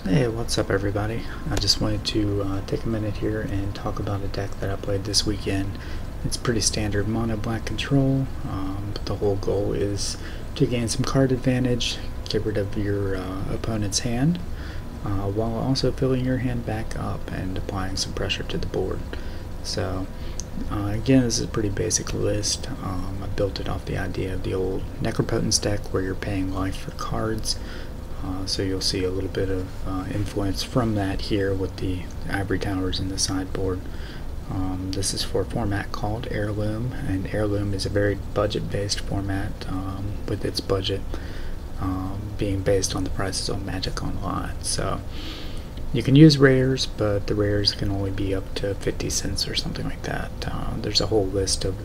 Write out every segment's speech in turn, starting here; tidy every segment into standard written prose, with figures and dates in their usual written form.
Hey, what's up everybody? I just wanted to take a minute here and talk about a deck that I played this weekend. It's pretty standard mono black control, but the whole goal is to gain some card advantage, get rid of your opponent's hand, while also filling your hand back up and applying some pressure to the board. So again, this is a pretty basic list. I built it off the idea of the old Necropotence deck where you're paying life for cards. So you'll see a little bit of influence from that here with the ivory towers in the sideboard. This is for a format called Heirloom, and Heirloom is a very budget-based format, with its budget being based on the prices on Magic Online. So you can use rares, but the rares can only be up to 50 cents or something like that. There's a whole list of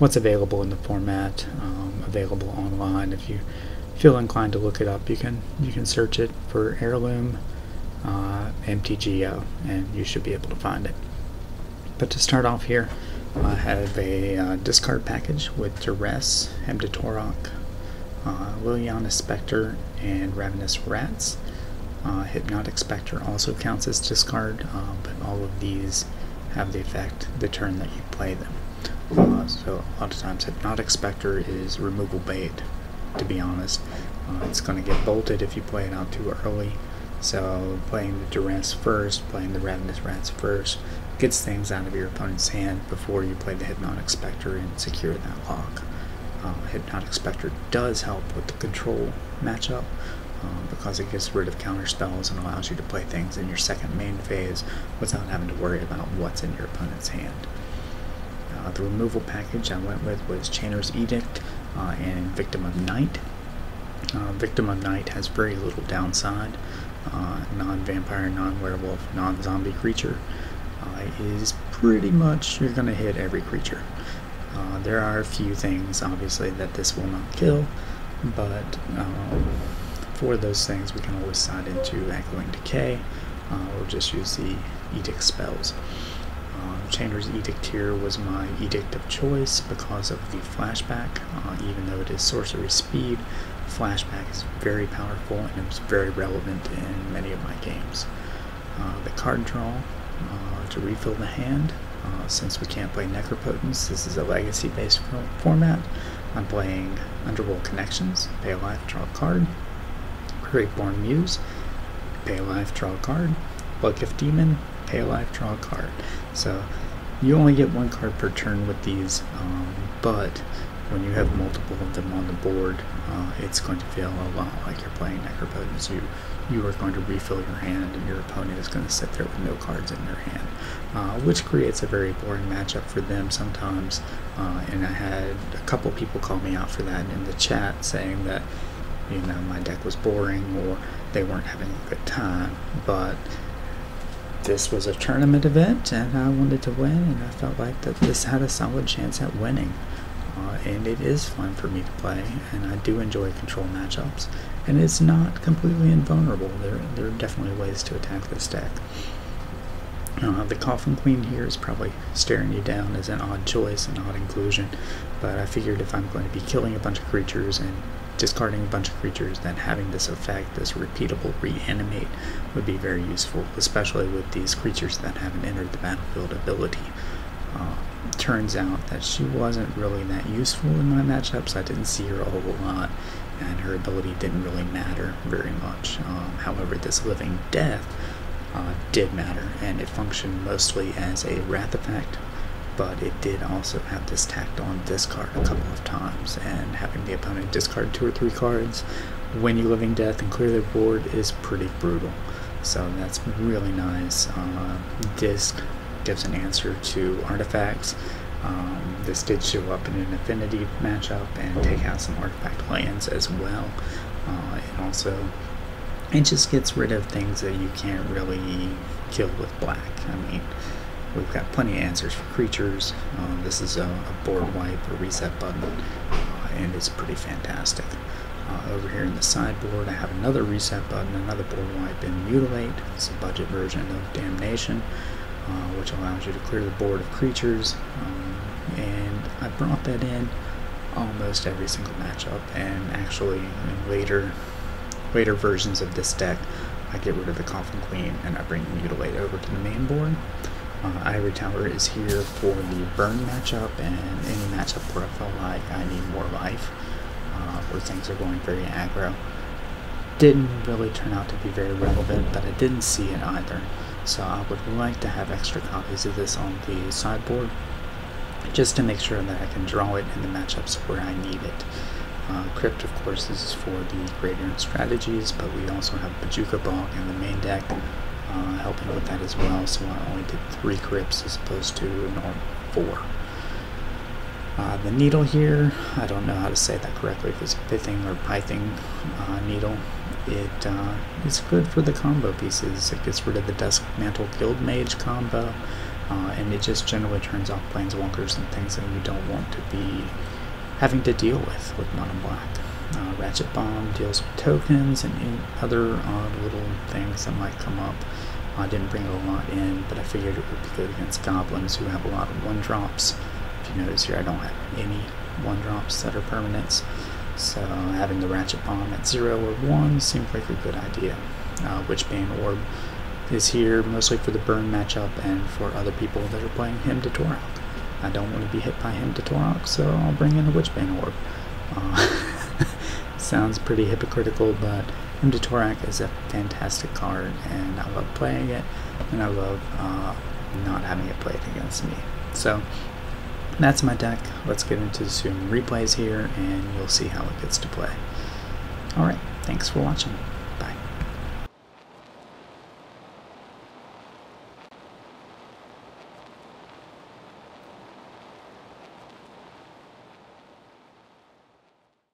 what's available in the format, available online. If you feel inclined to look it up, you can search it for Heirloom MTGO and you should be able to find it. But to start off here, I have a discard package with Duress, Hem to Torok, Liliana Spectre, and Ravenous Rats. Hypnotic Spectre also counts as discard, but all of these have the effect the turn that you play them. So a lot of times Hypnotic Spectre is removal bait, to be honest. It's going to get bolted if you play it out too early. So playing the Duress first, playing the Ravenous Rats first, gets things out of your opponent's hand before you play the Hypnotic Spectre and secure that lock. Hypnotic Spectre does help with the control matchup because it gets rid of counter spells and allows you to play things in your second main phase without having to worry about what's in your opponent's hand. The removal package I went with was Chainer's Edict and Victim of Night. Victim of Night has very little downside. Non-vampire, non-werewolf, non-zombie creature is pretty much, you're going to hit every creature. There are a few things, obviously, that this will not kill, but for those things we can always side into Echoing Decay, or just use the Edict spells. Chainer's Edict here was my edict of choice because of the flashback. Even though it is sorcery speed, flashback is very powerful and it was very relevant in many of my games. The card draw to refill the hand. Since we can't play Necropotence, this is a legacy based format. I'm playing Underworld Connections, pay a life, draw a card. Greatborn Muse, pay a life, draw a card. Bloodgift Demon, pay a life, draw a card. So you only get one card per turn with these, but when you have multiple of them on the board, it's going to feel a lot like you're playing Necropotence. You are going to refill your hand and your opponent is going to sit there with no cards in their hand, which creates a very boring matchup for them sometimes. And I had a couple people call me out for that in the chat, saying that, you know, my deck was boring or they weren't having a good time. But this was a tournament event and I wanted to win, and I felt like that this had a solid chance at winning. And it is fun for me to play, and I do enjoy control matchups, and it's not completely invulnerable. There are definitely ways to attack this deck. The Coffin Queen here is probably staring you down as an odd choice, an odd inclusion, but I figured if I'm going to be killing a bunch of creatures and discarding a bunch of creatures, then having this effect, this repeatable reanimate, would be very useful, especially with these creatures that haven't entered the battlefield ability. Turns out that she wasn't really that useful in my matchups. I didn't see her a whole lot, and her ability didn't really matter very much. However, this Living Death did matter, and it functioned mostly as a wrath effect, but it did also have this tacked on discard a couple of times, and having the opponent discard 2 or 3 cards when you Living Death and clear their board is pretty brutal. So that's really nice. Disc gives an answer to artifacts. This did show up in an affinity matchup and take out some artifact lands as well. It just gets rid of things that you can't really kill with black. I mean, we've got plenty of answers for creatures. This is a board wipe, a reset button, and it's pretty fantastic. Over here in the sideboard, I have another reset button, another board wipe, and Mutilate. It's a budget version of Damnation, which allows you to clear the board of creatures, and I brought that in almost every single matchup, and actually in later versions of this deck I get rid of the Coffin Queen and I bring the Mutilate over to the main board. Ivory Tower is here for the burn matchup and any matchup where I feel like I need more life, where things are going very aggro. Didn't really turn out to be very relevant, but I didn't see it either. So I would like to have extra copies of this on the sideboard, just to make sure that I can draw it in the matchups where I need it. Crypt, of course, this is for the Graveyard Strategies, but we also have Bojuka Bog in the main deck, helping with that as well, so I only did 3 Crypts as opposed to a normal 4. The needle here, I don't know how to say that correctly, if it's pithing or pithing needle. It is good for the combo pieces. It gets rid of the Dusk Mantle Guild Mage combo, and it just generally turns off planeswalkers and things that we don't want to be having to deal with Mono Black. Ratchet Bomb deals with tokens and other little things that might come up. I didn't bring a lot in, but I figured it would be good against goblins who have a lot of 1-drops. If you notice here, I don't have any 1-drops that are permanents, so having the Ratchet Bomb at 0 or 1 seemed like a good idea. Witchbane Orb is here mostly for the burn matchup and for other people that are playing Hymn to Tourach. I don't want to be hit by Hymn to Tourach, so I'll bring in a Witchbane Orb. Sounds pretty hypocritical, but Hymn to Tourach is a fantastic card, and I love playing it, and I love not having it played against me. So that's my deck. Let's get into some replays here, and you'll see how it gets to play. Alright, thanks for watching.